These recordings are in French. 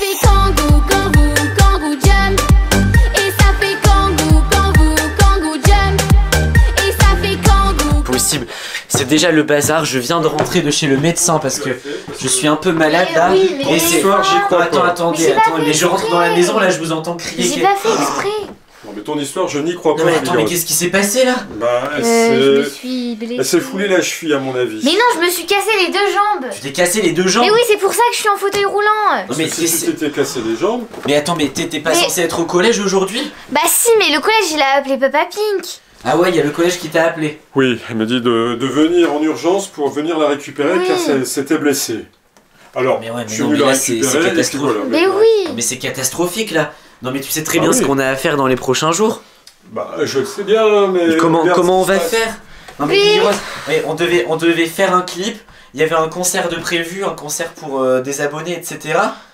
fait kangou jump. Et ça fait kangou jump. Et ça fait kangou. Possible. C'est déjà le bazar, je viens de rentrer de chez le médecin parce que je suis un peu malade là. Oui, mais et c'est soir, j'y crois. Attendez, mais je rentre dans la maison là, je vous entends crier. J'ai pas fait exprès. Non mais ton histoire, je n'y crois pas. Non mais attends, mais qu'est-ce qui s'est passé là? Bah, je me suis blessée. elle s'est foulée la cheville à mon avis. Mais non, je me suis cassé les deux jambes. Tu t'es cassé les deux jambes? Mais oui, c'est pour ça que je suis en fauteuil roulant. Non mais si tu t'étais cassé les jambes. Mais attends, mais t'es pas censé être au collège aujourd'hui? Bah si, mais le collège il a appelé Papa Pink. Ah ouais, il y a le collège qui t'a appelé. Oui, elle m'a dit de venir en urgence pour venir la récupérer car elle s'était blessée. Alors, mais ouais, mais je suis non, venu mais la là, c'est récupérer. catastrophique. Voilà, Mais voilà. oui. Mais c'est catastrophique là. Non mais tu sais très bien oui. ce qu'on a à faire dans les prochains jours. Bah, je le sais bien, mais. Comment on va faire faire? Non mais Oui. Rose, on devait faire un clip. Il y avait un concert de prévu, un concert pour des abonnés, etc.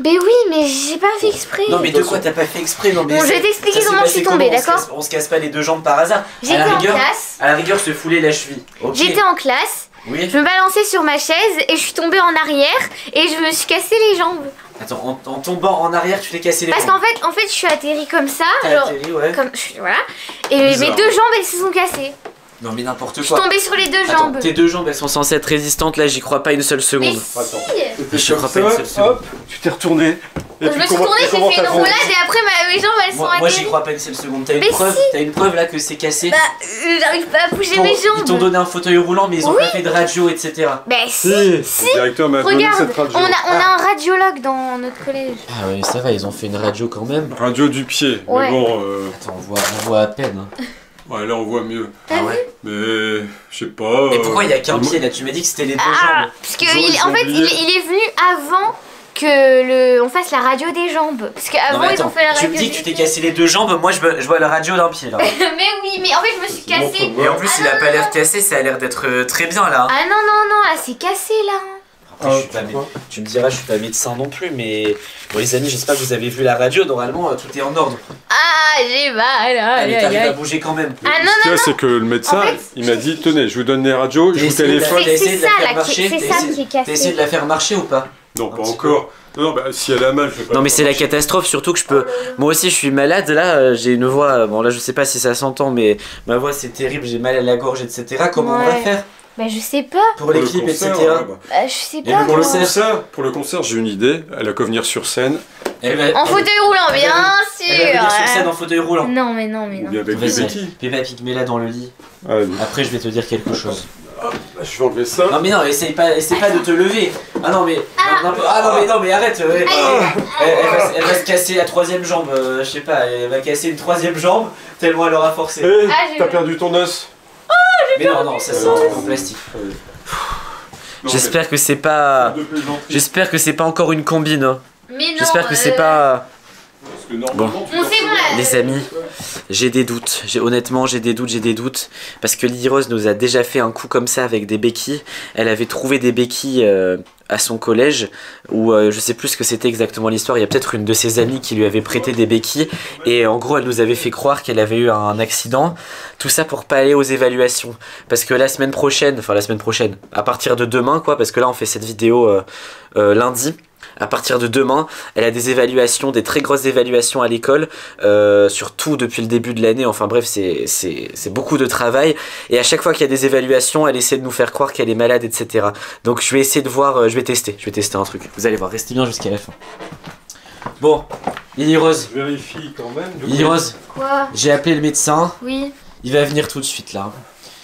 Mais oui, mais j'ai pas fait exprès. Non mais de quoi t'as pas fait exprès? Non mais Bon, je vais t'expliquer ça comment s'est je suis passé tombée, comment? d'accord? On se casse pas les deux jambes par hasard. J'étais en classe. À la rigueur, se fouler la cheville. Ok. J'étais en classe. Oui. Je me balançais sur ma chaise et je suis tombée en arrière et je me suis cassé les jambes. Attends, en tombant en arrière, tu t'es cassé les Parce jambes. qu'en fait, je suis atterrie comme ça. T'as genre, atterri, ouais. comme, voilà. Et mes Bizarre. deux jambes, elles se sont cassées. Non mais n'importe Je suis quoi. tombée sur les deux Attends, jambes. tes deux jambes, elles sont censées être résistantes. Là, j'y crois pas une seule seconde. Mais si. Attends. Je crois pas une seule seconde. Hop, tu t'es retourné. Je me suis retournée, j'ai fait une roulade et après mes jambes elles sont Moi j'y atterries. crois pas une seule seconde. T'as une Mais preuve? si. T'as une preuve là que c'est cassé? Bah, j'arrive pas à bouger Bon, mes ils t'ont jambes. donné un fauteuil roulant, mais ils ont Oui. pas fait de radio, etc. Bah si. Le directeur m'a donné Regarde, cette radio. on a un radiologue dans notre collège. Ah oui, ça va, ils ont fait une radio quand même. Radio du pied. Ouais. Mais bon, Attends, on voit à peine. Hein. ouais, là on voit mieux. T'as vu? Mais je sais pas. Mais pourquoi il y a qu'un pied là? Tu m'as dit que c'était les deux Ah, jambes. parce que Ils ont- il, ils en ont fait oublié. il est venu avant que on fasse la radio des jambes. Parce Non, qu'avant mais ils ont attends, fait la tu radio me dis que des tu t'es pieds. cassé les deux jambes, moi je vois la radio d'un pied là. Mais oui, mais en fait je me suis cassée. Et en plus, il a pas l'air cassé, ça a l'air d'être très bien là. Ah non, non, non, là c'est cassé là. Après, je suis pas tu me diras, je suis pas médecin non plus, mais bon, les amis, j'espère que vous avez vu la radio. Normalement, tout est en ordre. Ah, j'ai mal. Allez, t'arrives à bouger quand même. Ah non, Ce qu'il y non, a, non. c'est que le médecin, En fait, il m'a dit tenez, je vous donne les radios, je vous essayé de la- téléphone. t'as essayé de la C'est ça, faire là, marcher, c'est t'as ça essayé- qui est cassé. T'as essayé de la faire marcher ou pas? Non, Un pas petit encore. Non, bah si elle a mal, je vais pas. Non mais la c'est la marcher. catastrophe, surtout que je peux... Moi aussi je suis malade là, j'ai une voix... Bon là je sais pas si ça s'entend mais ma voix c'est terrible, j'ai mal à la gorge etc. Comment on va Ouais. faire Bah je sais pas. pour les le clips concert, etc. ouais, bah. Bah je sais Et pas. le moi. Pour le concert, j'ai une idée. Elle a qu'à venir sur scène, Elle va- En fauteuil roulant, bien Elle va venir sur scène sûr. en fauteuil roulant. Non, mais non, mais ou non. bien avec des Vas-y, béquilles. Péppa Pig, mets-la dans le lit. Allez, Après je vais te dire quelque chose. je vais enlever ça. Non mais non, essaye pas de te lever. Ah non mais... non mais arrête ouais. Elle va se casser la troisième jambe, je sais pas, elle va casser une troisième jambe tellement elle aura forcé. Hé, Ah, j'ai t'as vu. perdu ton os. Mais non, ça c'est un truc en plastique. Non, J'espère que c'est mais pas... de plaisanterie, J'espère que c'est pas encore une combine. Hein. Mais non. J'espère que c'est pas... parce que normalement, tu Bon, dois c'est bon, recevoir- là. Les amis, j'ai des doutes. Honnêtement, j'ai des doutes. Parce que Lily Rose nous a déjà fait un coup comme ça avec des béquilles. Elle avait trouvé des béquilles à son collège. Ou je sais plus ce que c'était exactement l'histoire. Il y a peut-être une de ses amies qui lui avait prêté des béquilles. Et en gros, elle nous avait fait croire qu'elle avait eu un accident. Tout ça pour pas aller aux évaluations. Parce que la semaine prochaine, à partir de demain, quoi. Parce que là, on fait cette vidéo lundi. À partir de demain, elle a des évaluations, des très grosses évaluations à l'école, surtout depuis le début de l'année. Enfin bref, c'est beaucoup de travail. Et à chaque fois qu'il y a des évaluations, elle essaie de nous faire croire qu'elle est malade, etc. Donc je vais essayer de voir, je vais tester un truc. Vous allez voir, restez bien jusqu'à la fin. Bon, Lily Rose, Je vérifie quand même. Lily Rose, Quoi? j'ai appelé le médecin. Oui. Il va venir tout de suite là.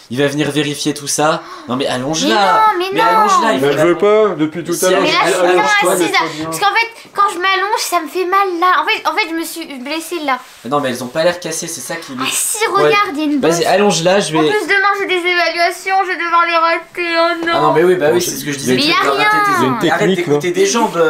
Il va venir vérifier tout ça. Non mais Mais allonge-la. non, mais non. allonge-la. il Mais faut elle veut pas depuis tout Si, à l'heure. mais là, je je dis, suis bien allonge-toi, assise, mais là. pas bien. Parce qu'en fait, quand je m'allonge, ça me fait mal là. En fait, je me suis blessée là. Non mais elles ont pas l'air cassées, c'est ça qui... Ah si, regarde, il y a une bosse. Vas-y, allonge-la, je En vais... plus, demain, j'ai des évaluations, je vais devoir les rater. Oh non. Ah non mais oui bah oui c'est ce que je disais. Mais y a tu dois rien. rater tes- C'est une Arrête technique, d'écouter des jambes.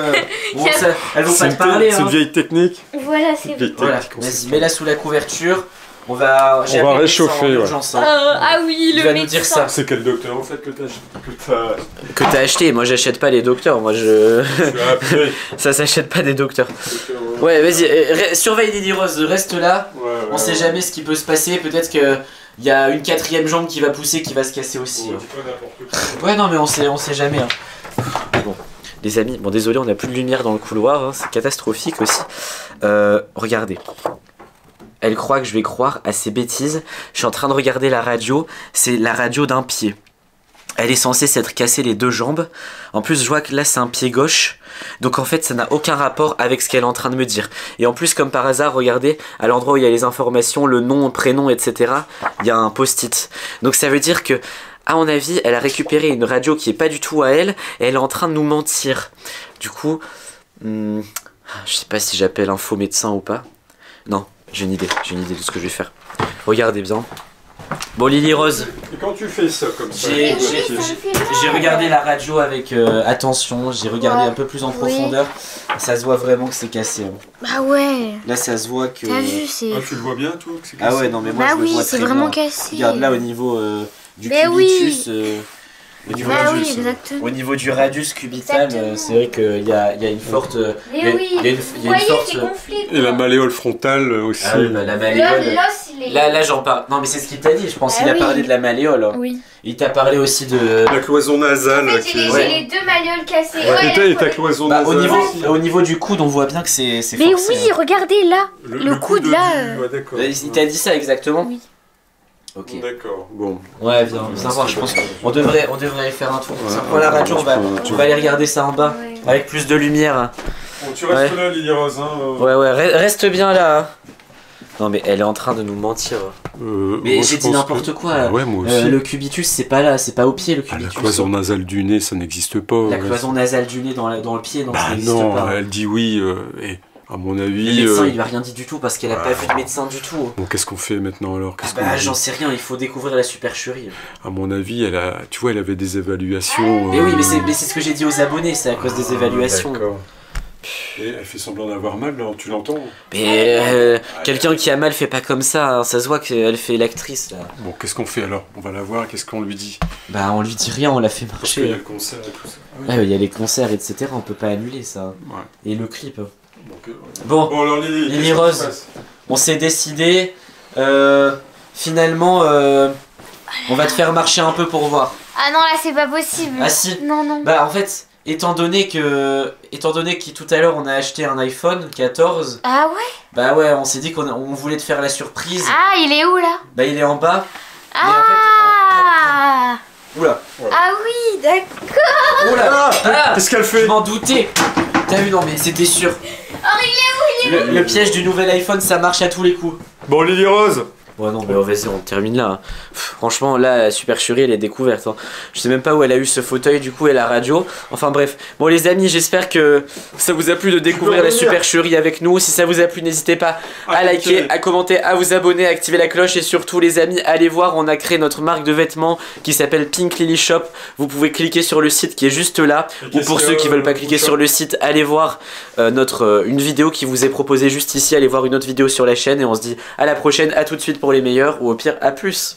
Bon, ça, elles vont C'est pas une te parler c'est une hein. vieille technique. Voilà, c'est bon. Vieille Voilà, technique, on vas-y sait. mets-la sous la couverture. On va réchauffer, ouais. Ah oui, Il le va nous médecin. dire ça. C'est quel docteur en fait que Que t'as acheté, moi j'achète pas les docteurs, moi je... tu as appelé. ça s'achète pas des docteurs. Ouais vas-y, surveille Lily Rose, reste là. Ouais, ouais, On sait ouais. jamais ce qui peut se passer, peut-être que... Il y a une quatrième jambe qui va pousser, qui va se casser aussi. Ouais, hein. dis pas n'importe quoi. Ouais non mais on sait jamais hein. Bon. Les amis, bon désolé, on n'a plus de lumière dans le couloir, hein, c'est catastrophique aussi. Regardez. Elle croit que je vais croire à ces bêtises. Je suis en train de regarder la radio. C'est la radio d'un pied. Elle est censée s'être cassée les 2 jambes. En plus, je vois que là, c'est un pied gauche. Donc en fait, ça n'a aucun rapport avec ce qu'elle est en train de me dire. Et en plus, comme par hasard, regardez, à l'endroit où il y a les informations, le nom, prénom, etc., il y a un post-it. Donc ça veut dire que, à mon avis, elle a récupéré une radio qui est pas du tout à elle. Et elle est en train de nous mentir. Du coup, je sais pas si j'appelle un faux médecin ou pas. Non, j'ai une idée de ce que je vais faire. Regardez bien. Bon, Lily Rose, Et quand tu fais ça comme ça, j'ai regardé la radio avec attention, j'ai regardé un peu plus en profondeur. Ça se voit vraiment que c'est cassé. Hein. Bah ouais. Là, ça se voit que. T'as vu, c'est. Ah, tu le vois bien, toi que c'est Ah cassé ouais, non, mais moi Bah je le oui, vois c'est très vraiment bien. cassé. Regarde là au niveau du Mais oui. cubitus. Du Bah oui, radius, exactement. Au niveau du radius cubital, Exactement. c'est vrai qu'il y a une forte. Mais il y a- oui. il y a une, il y a une forte. gonflé. Et la malléole frontale aussi. Ah oui, bah, la malléole. L'os, il est. Là j'en parle. Non, mais c'est ce qu'il t'a dit, je pense Ah qu'il a oui. parlé de la malléole. Hein. Oui. Il t'a parlé aussi de. La cloison nasale. En fait, qui est- Ouais. j'ai les 2 malléoles cassées. Et ta cloison Bah, nasale. au niveau du coude, on voit bien que c'est Mais forcé. oui, regardez là. Le Le coude, là, Ouais, d'accord. Il t'a dit ça exactement. Oui. Ok. D'accord, bon. Ouais, viens voir, je pense qu'on devrait aller faire un tour. Ouais, Ça prend la radio, on va aller regarder ça en bas. Ouais. Avec plus de lumière. Bon, tu restes là, Lily Rose. Hein, Ouais, reste bien là. hein. Non, mais elle est en train de nous mentir. Mais moi, j'ai je dit pense n'importe que- quoi. Ah ouais, moi aussi. Le cubitus, c'est pas là, c'est pas au pied le Ah, la cubitus. cloison nasale du nez, ça n'existe pas. La cloison nasale du nez dans le pied, non, ça Bah n'existe non, pas. elle dit oui, et à mon Le avis... médecin, il lui a rien dit du tout parce qu'elle a pas Ouais. vu de médecin du tout. Bon, qu'est-ce qu'on fait maintenant alors? Ah Qu'est-ce qu'on bah, dit j'en sais rien, il faut découvrir la supercherie. À mon avis, tu vois, elle avait des évaluations... Mais oui, mais c'est ce que j'ai dit aux abonnés, c'est à cause des évaluations. D'accord. Et elle fait semblant d'avoir mal, là, tu l'entends? Mais quelqu'un qui a mal fait pas comme ça, hein. Ça se voit qu'elle fait l'actrice là. Bon, qu'est-ce qu'on fait alors? On va la voir, qu'est-ce qu'on lui dit? Bah on lui dit rien, on l'a fait Parce qu'il y a marcher. le concert et tout ça. Ah, il y a les concerts, etc. On peut pas annuler ça. Ouais. Et le clip. Donc, Bon, bon, alors Lily, Lily qu'est-ce qui Rose. se passe? on s'est décidé. Finalement, on va te faire marcher un peu pour voir. Ah non, là, c'est pas possible. Ah si. Non, non. Bah en fait, étant donné que tout à l'heure on a acheté un iPhone 14, Ah ouais. bah ouais, on s'est dit on voulait te faire la surprise. Ah, il est où là? Bah il est en bas. Ah. Oula. Ah oui, d'accord. Oula. Ah, Qu'est-ce qu'elle je fait? m'en doutais. T'as vu, non mais c'était sûr. Le piège du nouvel iPhone, ça marche à tous les coups. Bon, Lily Rose, Ouais non mais vas-y, on termine là. Franchement là, la supercherie elle est découverte. Hein. Je sais même pas où elle a eu ce fauteuil du coup et la radio. Enfin bref. Bon les amis, j'espère que ça vous a plu de découvrir la supercherie avec nous. Si ça vous a plu, n'hésitez pas à liker, à commenter, à vous abonner, à activer la cloche. Et surtout les amis, allez voir, on a créé notre marque de vêtements qui s'appelle Pink Lily Shop. Vous pouvez cliquer sur le site qui est juste là. Ou pour ceux qui veulent pas cliquer sur le site, allez voir une vidéo qui vous est proposée juste ici. Allez voir une autre vidéo sur la chaîne et on se dit à la prochaine, à tout de suite pour les meilleurs ou au pire à plus.